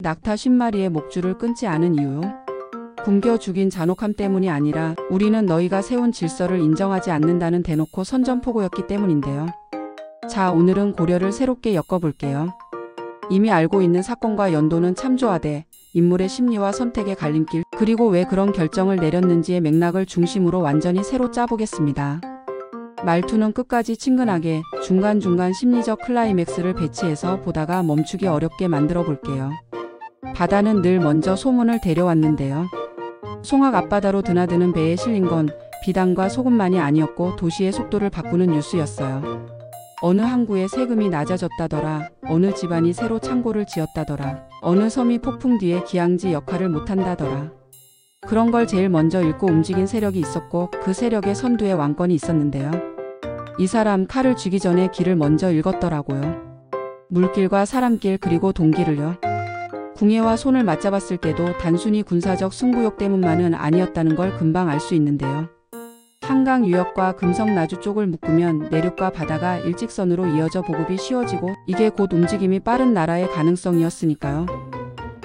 낙타 50마리의 목줄을 끊지 않은 이유. 굶겨 죽인 잔혹함 때문이 아니라 우리는 너희가 세운 질서를 인정하지 않는다는 대놓고 선전포고였기 때문인데요. 자, 오늘은 고려를 새롭게 엮어볼게요. 이미 알고 있는 사건과 연도는 참조하되 인물의 심리와 선택의 갈림길, 그리고 왜 그런 결정을 내렸는지의 맥락을 중심으로 완전히 새로 짜보겠습니다. 말투는 끝까지 친근하게 중간중간 심리적 클라이맥스를 배치해서 보다가 멈추기 어렵게 만들어 볼게요. 바다는 늘 먼저 소문을 데려왔는데요. 송악 앞바다로 드나드는 배에 실린 건 비단과 소금만이 아니었고 도시의 속도를 바꾸는 뉴스였어요. 어느 항구에 세금이 낮아졌다더라. 어느 집안이 새로 창고를 지었다더라. 어느 섬이 폭풍 뒤에 기항지 역할을 못한다더라. 그런 걸 제일 먼저 읽고 움직인 세력이 있었고 그 세력의 선두에 왕권이 있었는데요. 이 사람 칼을 쥐기 전에 길을 먼저 읽었더라고요. 물길과 사람길 그리고 동길을요. 궁예와 손을 맞잡았을 때도 단순히 군사적 승부욕 때문만은 아니었다는 걸 금방 알 수 있는데요. 한강 유역과 금성 나주 쪽을 묶으면 내륙과 바다가 일직선으로 이어져 보급이 쉬워지고 이게 곧 움직임이 빠른 나라의 가능성이었으니까요.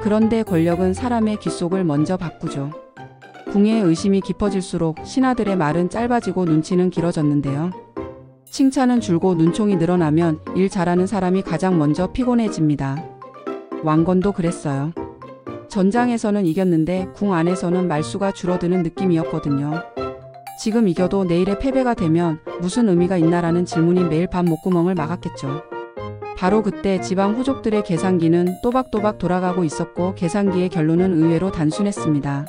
그런데 권력은 사람의 귓속을 먼저 바꾸죠. 궁예의 의심이 깊어질수록 신하들의 말은 짧아지고 눈치는 길어졌는데요. 칭찬은 줄고 눈총이 늘어나면 일 잘하는 사람이 가장 먼저 피곤해집니다. 왕건도 그랬어요. 전장에서는 이겼는데 궁 안에서는 말수가 줄어드는 느낌이었거든요. 지금 이겨도 내일의 패배가 되면 무슨 의미가 있나라는 질문이 매일 밤 목구멍을 막았겠죠. 바로 그때 지방 후족들의 계산기는 또박또박 돌아가고 있었고 계산기의 결론은 의외로 단순했습니다.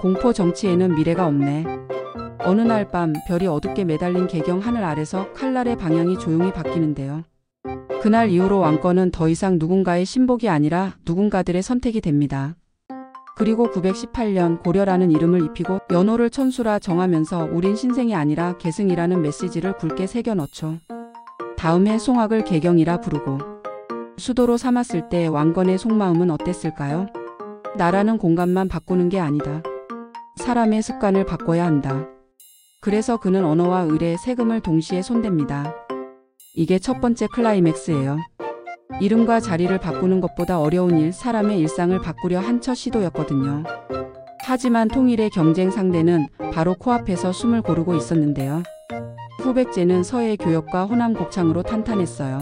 공포 정치에는 미래가 없네. 어느 날 밤 별이 어둡게 매달린 개경 하늘 아래서 칼날의 방향이 조용히 바뀌는데요. 그날 이후로 왕권은 더 이상 누군가의 신복이 아니라 누군가들의 선택이 됩니다. 그리고 918년 고려라는 이름을 입히고 연호를 천수라 정하면서 우린 신생이 아니라 계승이라는 메시지를 굵게 새겨 넣죠. 다음 해 송악을 개경이라 부르고 수도로 삼았을 때 왕건의 속마음은 어땠을까요? 나라는 공간만 바꾸는 게 아니다. 사람의 습관을 바꿔야 한다. 그래서 그는 언어와 의례, 세금을 동시에 손댑니다. 이게 첫 번째 클라이맥스예요. 이름과 자리를 바꾸는 것보다 어려운 일, 사람의 일상을 바꾸려 한 첫 시도였거든요. 하지만 통일의 경쟁 상대는 바로 코앞에서 숨을 고르고 있었는데요. 후백제는 서해 교역과 호남 곡창으로 탄탄했어요.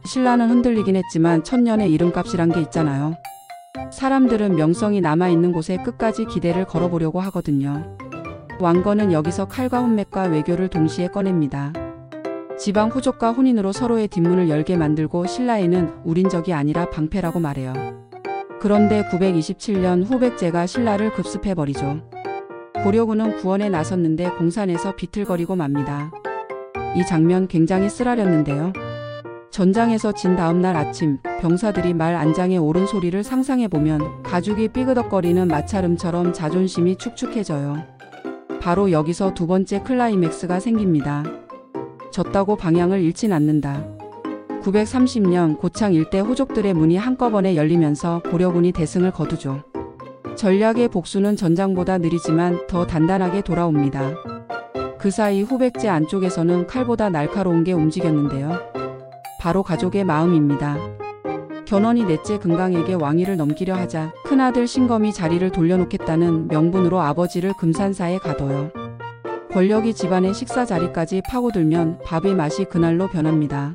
신라는 흔들리긴 했지만 천년의 이름값이란 게 있잖아요. 사람들은 명성이 남아있는 곳에 끝까지 기대를 걸어보려고 하거든요. 왕건은 여기서 칼과 혼맥과 외교를 동시에 꺼냅니다. 지방 후족과 혼인으로 서로의 뒷문을 열게 만들고 신라에는 우린 적이 아니라 방패라고 말해요. 그런데 927년 후백제가 신라를 급습해버리죠. 고려군은 구원에 나섰는데 공산에서 비틀거리고 맙니다. 이 장면 굉장히 쓰라렸는데요. 전장에서 진 다음날 아침 병사들이 말 안장에 오른 소리를 상상해보면 가죽이 삐그덕거리는 마찰음처럼 자존심이 축축해져요. 바로 여기서 두 번째 클라이맥스가 생깁니다. 졌다고 방향을 잃진 않는다. 930년 고창 일대 호족들의 문이 한꺼번에 열리면서 고려군이 대승을 거두죠. 전략의 복수는 전장보다 느리지만 더 단단하게 돌아옵니다. 그 사이 후백제 안쪽에서는 칼보다 날카로운 게 움직였는데요. 바로 가족의 마음입니다. 견훤이 넷째 금강에게 왕위를 넘기려 하자 큰아들 신검이 자리를 돌려놓겠다는 명분으로 아버지를 금산사에 가둬요. 권력이 집안의 식사 자리까지 파고들면 밥의 맛이 그날로 변합니다.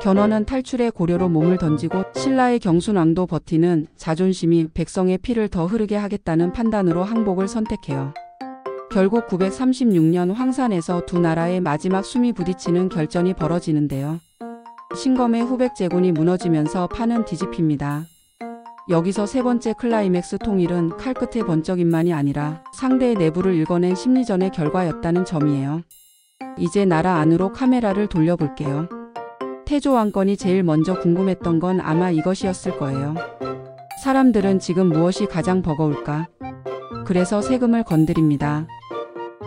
견훤은 탈출해 고려로 몸을 던지고 신라의 경순왕도 버티는 자존심이 백성의 피를 더 흐르게 하겠다는 판단으로 항복을 선택해요. 결국 936년 황산에서 두 나라의 마지막 숨이 부딪히는 결전이 벌어지는데요. 신검의 후백제군이 무너지면서 판은 뒤집힙니다. 여기서 세 번째 클라이맥스 통일은 칼끝의 번쩍임만이 아니라 상대의 내부를 읽어낸 심리전의 결과였다는 점이에요. 이제 나라 안으로 카메라를 돌려볼게요. 태조 왕건이 제일 먼저 궁금했던 건 아마 이것이었을 거예요. 사람들은 지금 무엇이 가장 버거울까? 그래서 세금을 건드립니다.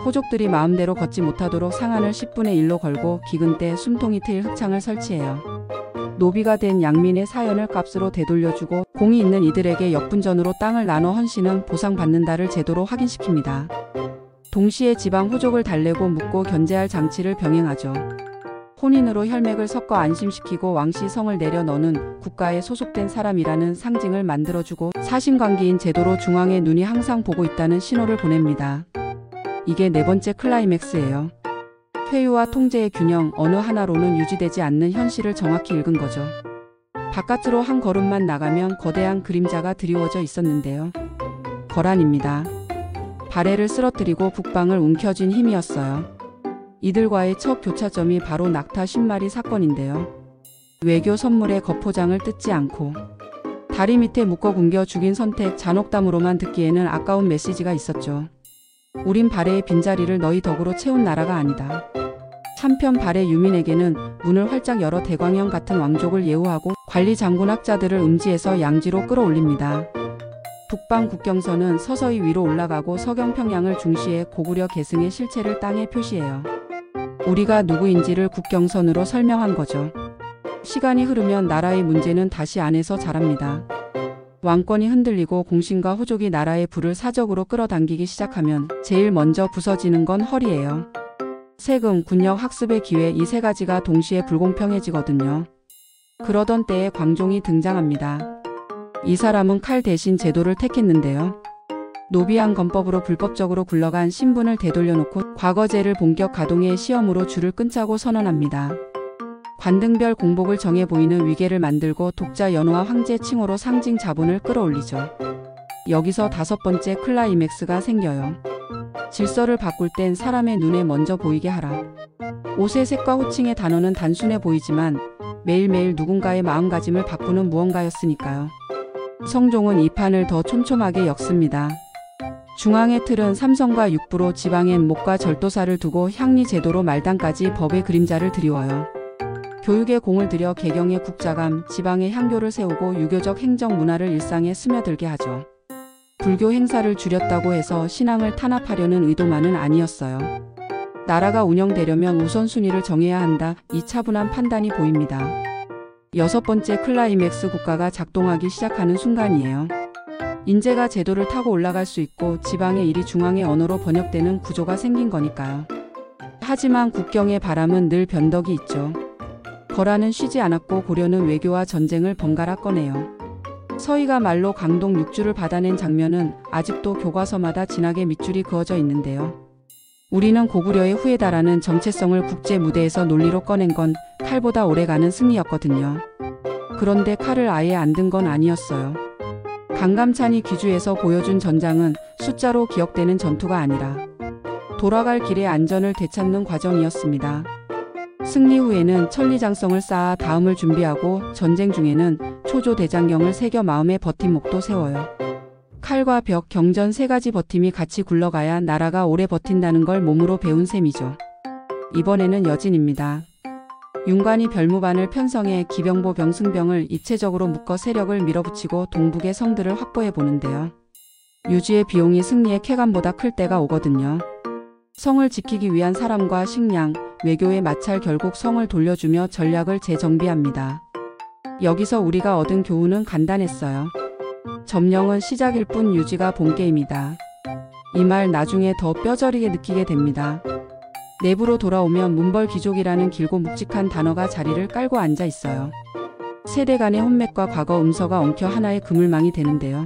호족들이 마음대로 걷지 못하도록 상한을 10분의 1로 걸고 기근 때 숨통이 트일 흑창을 설치해요. 노비가 된 양민의 사연을 값으로 되돌려주고 공이 있는 이들에게 역분전으로 땅을 나눠 헌신은 보상받는다를 제도로 확인시킵니다. 동시에 지방 후족을 달래고 묶고 견제할 장치를 병행하죠. 혼인으로 혈맥을 섞어 안심시키고 왕씨 성을 내려 너는 국가에 소속된 사람이라는 상징을 만들어주고 사심관계인 제도로 중앙의 눈이 항상 보고 있다는 신호를 보냅니다. 이게 네 번째 클라이맥스예요. 회유와 통제의 균형 어느 하나로는 유지되지 않는 현실을 정확히 읽은 거죠. 바깥으로 한 걸음만 나가면 거대한 그림자가 드리워져 있었는데요. 거란입니다. 발해를 쓰러뜨리고 북방을 움켜쥔 힘이었어요. 이들과의 첫 교차점이 바로 낙타 10마리 사건인데요. 외교 선물의 겉포장을 뜯지 않고 다리 밑에 묶어 굶겨 죽인 선택 잔혹담으로만 듣기에는 아까운 메시지가 있었죠. 우린 발해의 빈자리를 너희 덕으로 채운 나라가 아니다. 한편 발해 유민에게는 문을 활짝 열어 대광형 같은 왕족을 예우하고 관리 장군 학자들을 음지에서 양지로 끌어올립니다. 북방 국경선은 서서히 위로 올라가고 서경평양을 중시해 고구려 계승의 실체를 땅에 표시해요. 우리가 누구인지를 국경선으로 설명한 거죠. 시간이 흐르면 나라의 문제는 다시 안에서 자랍니다. 왕권이 흔들리고 공신과 호족이 나라의 부를 사적으로 끌어당기기 시작하면 제일 먼저 부서지는 건 허리예요. 세금, 군력, 학습의 기회 이 세 가지가 동시에 불공평해지거든요. 그러던 때에 광종이 등장합니다. 이 사람은 칼 대신 제도를 택했는데요. 노비안 건법으로 불법적으로 굴러간 신분을 되돌려놓고 과거제를 본격 가동해 시험으로 줄을 끊자고 선언합니다. 관등별 공복을 정해 보이는 위계를 만들고 독자 연호와 황제 칭호로 상징 자본을 끌어올리죠. 여기서 다섯 번째 클라이맥스가 생겨요. 질서를 바꿀 땐 사람의 눈에 먼저 보이게 하라. 옷의 색과 호칭의 단어는 단순해 보이지만 매일매일 누군가의 마음가짐을 바꾸는 무언가였으니까요. 성종은 이 판을 더 촘촘하게 엮습니다. 중앙의 틀은 삼성과 육부로 지방엔 목과 절도사를 두고 향리 제도로 말단까지 법의 그림자를 드리워요. 교육에 공을 들여 개경의 국자감, 지방의 향교를 세우고 유교적 행정 문화를 일상에 스며들게 하죠. 불교 행사를 줄였다고 해서 신앙을 탄압하려는 의도만은 아니었어요. 나라가 운영되려면 우선순위를 정해야 한다. 이 차분한 판단이 보입니다. 여섯 번째 클라이맥스 국가가 작동하기 시작하는 순간이에요. 인재가 제도를 타고 올라갈 수 있고 지방의 일이 중앙의 언어로 번역되는 구조가 생긴 거니까요. 하지만 국경의 바람은 늘 변덕이 있죠. 거란은 쉬지 않았고 고려는 외교와 전쟁을 번갈아 꺼내요. 서희가 말로 강동 6주를 받아낸 장면은 아직도 교과서마다 진하게 밑줄이 그어져 있는데요. 우리는 고구려의 후예다라는 정체성을 국제 무대에서 논리로 꺼낸 건 칼보다 오래가는 승리였거든요. 그런데 칼을 아예 안 든 건 아니었어요. 강감찬이 귀주에서 보여준 전장은 숫자로 기억되는 전투가 아니라 돌아갈 길의 안전을 되찾는 과정이었습니다. 승리 후에는 천리장성을 쌓아 다음을 준비하고 전쟁 중에는 초조대장경을 새겨 마음의 버팀목도 세워요. 칼과 벽, 경전 세 가지 버팀이 같이 굴러가야 나라가 오래 버틴다는 걸 몸으로 배운 셈이죠. 이번에는 여진입니다. 윤관이 별무반을 편성해 기병보 병승병을 입체적으로 묶어 세력을 밀어붙이고 동북의 성들을 확보해 보는데요. 유지의 비용이 승리의 쾌감보다 클 때가 오거든요. 성을 지키기 위한 사람과 식량, 외교의 마찰 결국 성을 돌려주며 전략을 재정비합니다. 여기서 우리가 얻은 교훈은 간단했어요. 점령은 시작일 뿐 유지가 본게임이다. 이 말 나중에 더 뼈저리게 느끼게 됩니다. 내부로 돌아오면 문벌귀족이라는 길고 묵직한 단어가 자리를 깔고 앉아 있어요. 세대 간의 혼맥과 과거 음서가 엉켜 하나의 그물망이 되는데요.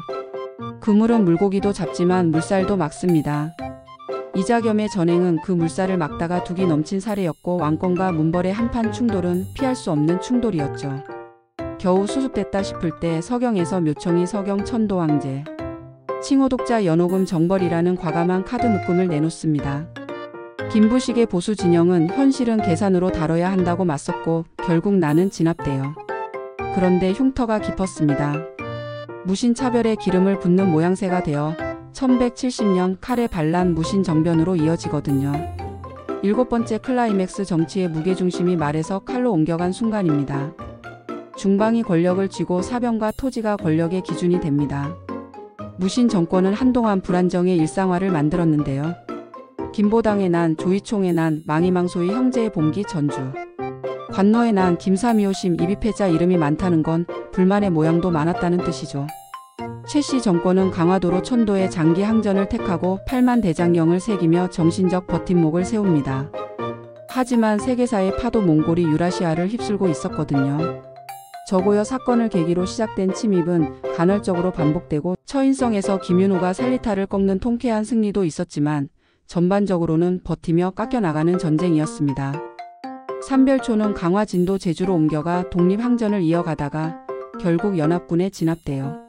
그물은 물고기도 잡지만 물살도 막습니다. 이자겸의 전행은 그 물살을 막다가 둑이 넘친 사례였고 왕권과 문벌의 한판 충돌은 피할 수 없는 충돌이었죠. 겨우 수습됐다 싶을 때 서경에서 묘청이 서경 천도왕제, 칭호독자 연호금 정벌이라는 과감한 카드 묶음을 내놓습니다. 김부식의 보수 진영은 현실은 계산으로 다뤄야 한다고 맞섰고 결국 나는 진압돼요. 그런데 흉터가 깊었습니다. 무신차별의 기름을 붓는 모양새가 되어 1170년 칼의 반란 무신정변으로 이어지거든요. 일곱 번째 클라이맥스 정치의 무게중심이 말에서 칼로 옮겨간 순간입니다. 중방이 권력을 쥐고 사병과 토지가 권력의 기준이 됩니다. 무신 정권은 한동안 불안정의 일상화를 만들었는데요. 김보당의 난, 조이총의 난, 망이망소의 형제의 봉기 전주, 관노의 난, 김삼이오심 이비패자 이름이 많다는 건 불만의 모양도 많았다는 뜻이죠. 최씨 정권은 강화도로 천도의 장기 항전을 택하고 8만 대장경을 새기며 정신적 버팀목을 세웁니다. 하지만 세계사의 파도 몽골이 유라시아를 휩쓸고 있었거든요. 저고요 사건을 계기로 시작된 침입은 간헐적으로 반복되고 처인성에서 김윤호가 살리타를 꺾는 통쾌한 승리도 있었지만 전반적으로는 버티며 깎여나가는 전쟁이었습니다. 삼별초는 강화진도 제주로 옮겨가 독립항전을 이어가다가 결국 연합군에 진압돼요.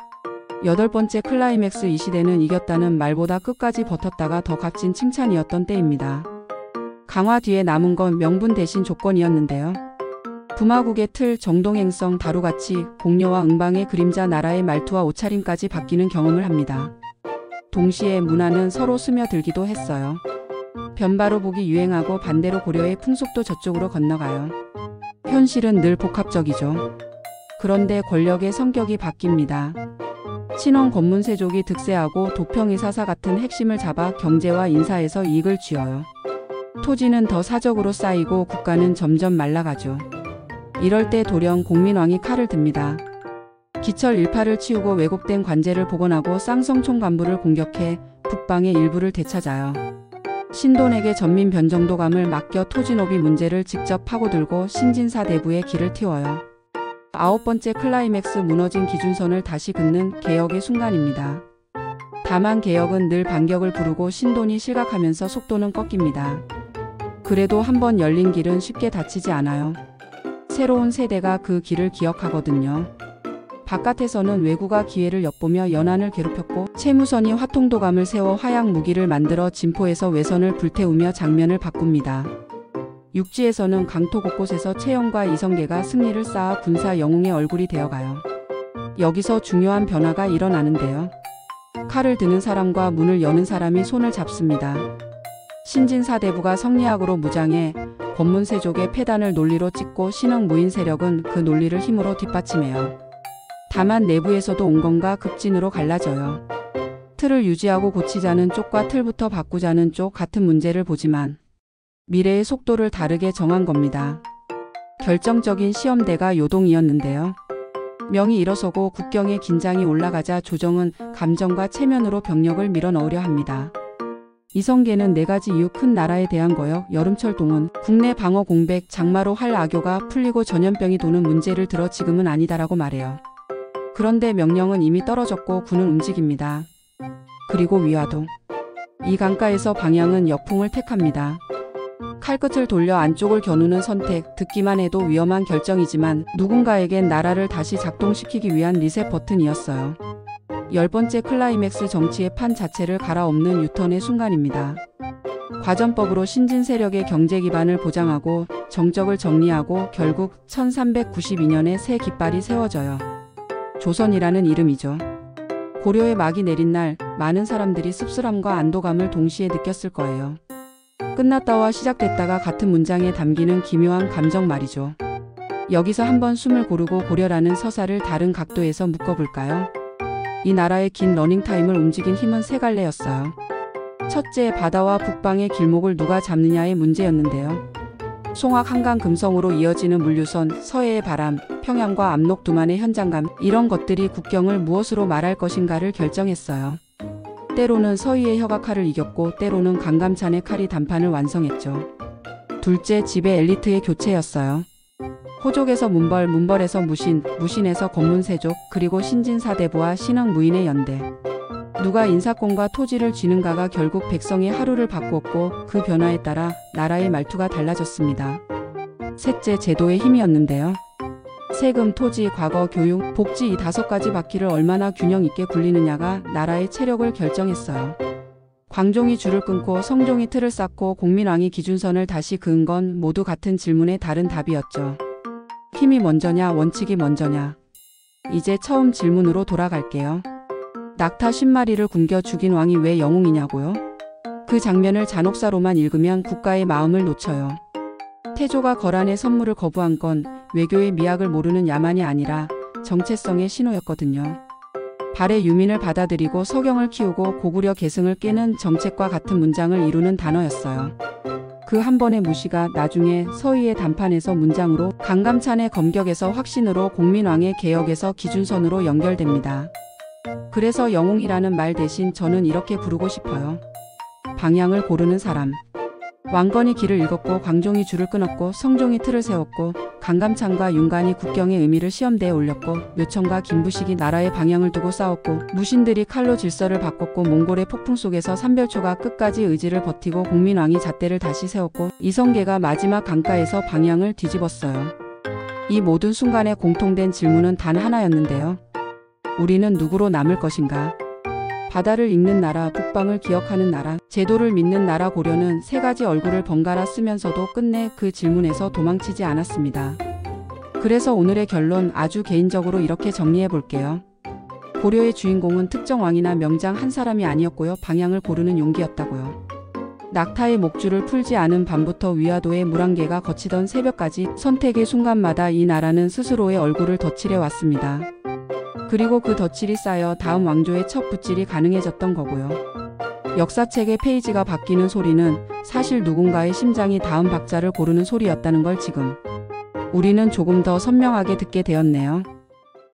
8번째 클라이맥스 이 시대는 이겼다는 말보다 끝까지 버텼다가 더 값진 칭찬이었던 때입니다. 강화 뒤에 남은 건 명분 대신 조건이었는데요. 부마국의 틀, 정동행성, 다루같이 공녀와 응방의 그림자 나라의 말투와 옷차림까지 바뀌는 경험을 합니다. 동시에 문화는 서로 스며들기도 했어요. 변바로복이 유행하고 반대로 고려의 풍속도 저쪽으로 건너가요. 현실은 늘 복합적이죠. 그런데 권력의 성격이 바뀝니다. 친원 권문세족이 득세하고 도평의사사 같은 핵심을 잡아 경제와 인사에서 이익을 쥐어요. 토지는 더 사적으로 쌓이고 국가는 점점 말라가죠. 이럴 때 도령 공민왕이 칼을 듭니다. 기철 일파를 치우고 왜곡된 관제를 복원하고 쌍성총 간부를 공격해 북방의 일부를 되찾아요. 신돈에게 전민 변정도감을 맡겨 토지노비 문제를 직접 파고들고 신진사 대부의 길을 틔워요. 9번째 클라이맥스 무너진 기준선을 다시 긋는 개혁의 순간입니다. 다만 개혁은 늘 반격을 부르고 신돈이 실각하면서 속도는 꺾입니다. 그래도 한번 열린 길은 쉽게 닫히지 않아요. 새로운 세대가 그 길을 기억하거든요. 바깥에서는 왜구가 기회를 엿보며 연안을 괴롭혔고 채무선이 화통도감을 세워 화약 무기를 만들어 진포에서 외선을 불태우며 장면을 바꿉니다. 육지에서는 강토 곳곳에서 채영과 이성계가 승리를 쌓아 군사 영웅의 얼굴이 되어가요. 여기서 중요한 변화가 일어나는데요. 칼을 드는 사람과 문을 여는 사람이 손을 잡습니다. 신진사대부가 성리학으로 무장해 권문세족의 폐단을 논리로 찍고 신흥 무인 세력은 그 논리를 힘으로 뒷받침해요. 다만 내부에서도 온건과 급진으로 갈라져요. 틀을 유지하고 고치자는 쪽과 틀부터 바꾸자는 쪽 같은 문제를 보지만 미래의 속도를 다르게 정한 겁니다. 결정적인 시험대가 요동이었는데요. 명이 일어서고 국경의 긴장이 올라가자 조정은 감정과 체면으로 병력을 밀어넣으려 합니다. 이성계는 4가지 이유 큰 나라에 대한 거역, 여름철동은 국내 방어 공백, 장마로 할 악교가 풀리고 전염병이 도는 문제를 들어 지금은 아니다라고 말해요. 그런데 명령은 이미 떨어졌고 군은 움직입니다. 그리고 위화도. 이 강가에서 방향은 역풍을 택합니다. 칼끝을 돌려 안쪽을 겨누는 선택, 듣기만 해도 위험한 결정이지만 누군가에겐 나라를 다시 작동시키기 위한 리셋 버튼이었어요. 10번째 클라이맥스 정치의 판 자체를 갈아엎는 유턴의 순간입니다. 과전법으로 신진 세력의 경제 기반을 보장하고 정적을 정리하고 결국 1392년에 새 깃발이 세워져요. 조선이라는 이름이죠. 고려의 막이 내린 날 많은 사람들이 씁쓸함과 안도감을 동시에 느꼈을 거예요. 끝났다와 시작됐다가 같은 문장에 담기는 기묘한 감정 말이죠. 여기서 한번 숨을 고르고 고려라는 서사를 다른 각도에서 묶어볼까요? 이 나라의 긴 러닝타임을 움직인 힘은 3갈래였어요. 첫째, 바다와 북방의 길목을 누가 잡느냐의 문제였는데요. 송악 한강 금성으로 이어지는 물류선, 서해의 바람, 평양과 압록 두만의 현장감, 이런 것들이 국경을 무엇으로 말할 것인가를 결정했어요. 때로는 서희의 혀가 칼을 이겼고 때로는 강감찬의 칼이 단판을 완성했죠. 둘째, 집의 엘리트의 교체였어요. 호족에서 문벌, 문벌에서 무신, 무신에서 권문세족, 그리고 신진사대부와 신흥 무인의 연대. 누가 인사권과 토지를 쥐는가가 결국 백성의 하루를 바꾸었고 그 변화에 따라 나라의 말투가 달라졌습니다. 셋째, 제도의 힘이었는데요. 세금, 토지, 과거, 교육, 복지 이 5가지 바퀴를 얼마나 균형 있게 굴리느냐가 나라의 체력을 결정했어요. 광종이 줄을 끊고 성종이 틀을 쌓고 공민왕이 기준선을 다시 그은 건 모두 같은 질문에 다른 답이었죠. 힘이 먼저냐, 원칙이 먼저냐. 이제 처음 질문으로 돌아갈게요. 낙타 10마리를 굶겨 죽인 왕이 왜 영웅이냐고요? 그 장면을 잔혹사로만 읽으면 국가의 마음을 놓쳐요. 태조가 거란의 선물을 거부한 건 외교의 미학을 모르는 야만이 아니라 정체성의 신호였거든요. 발의 유민을 받아들이고 서경을 키우고 고구려 계승을 깨는 정책과 같은 문장을 이루는 단어였어요. 그 한 번의 무시가 나중에 서희의 단판에서 문장으로, 강감찬의 검격에서 확신으로, 공민왕의 개혁에서 기준선으로 연결됩니다. 그래서 영웅이라는 말 대신 저는 이렇게 부르고 싶어요. 방향을 고르는 사람. 왕건이 길을 읽었고 광종이 줄을 끊었고 성종이 틀을 세웠고 강감찬과 윤관이 국경의 의미를 시험대에 올렸고 묘청과 김부식이 나라의 방향을 두고 싸웠고 무신들이 칼로 질서를 바꿨고 몽골의 폭풍 속에서 삼별초가 끝까지 의지를 버티고 공민왕이 잣대를 다시 세웠고 이성계가 마지막 강가에서 방향을 뒤집었어요. 이 모든 순간에 공통된 질문은 단 하나였는데요. 우리는 누구로 남을 것인가? 바다를 읽는 나라, 북방을 기억하는 나라, 제도를 믿는 나라. 고려는 세 가지 얼굴을 번갈아 쓰면서도 끝내 그 질문에서 도망치지 않았습니다. 그래서 오늘의 결론 아주 개인적으로 이렇게 정리해 볼게요. 고려의 주인공은 특정 왕이나 명장 한 사람이 아니었고요. 방향을 고르는 용기였다고요. 낙타의 목줄을 풀지 않은 밤부터 위화도의 물안개가 거치던 새벽까지 선택의 순간마다 이 나라는 스스로의 얼굴을 덧칠해 왔습니다. 그리고 그 덧칠이 쌓여 다음 왕조의 첫 붓질이 가능해졌던 거고요. 역사책의 페이지가 바뀌는 소리는 사실 누군가의 심장이 다음 박자를 고르는 소리였다는 걸 지금 우리는 조금 더 선명하게 듣게 되었네요.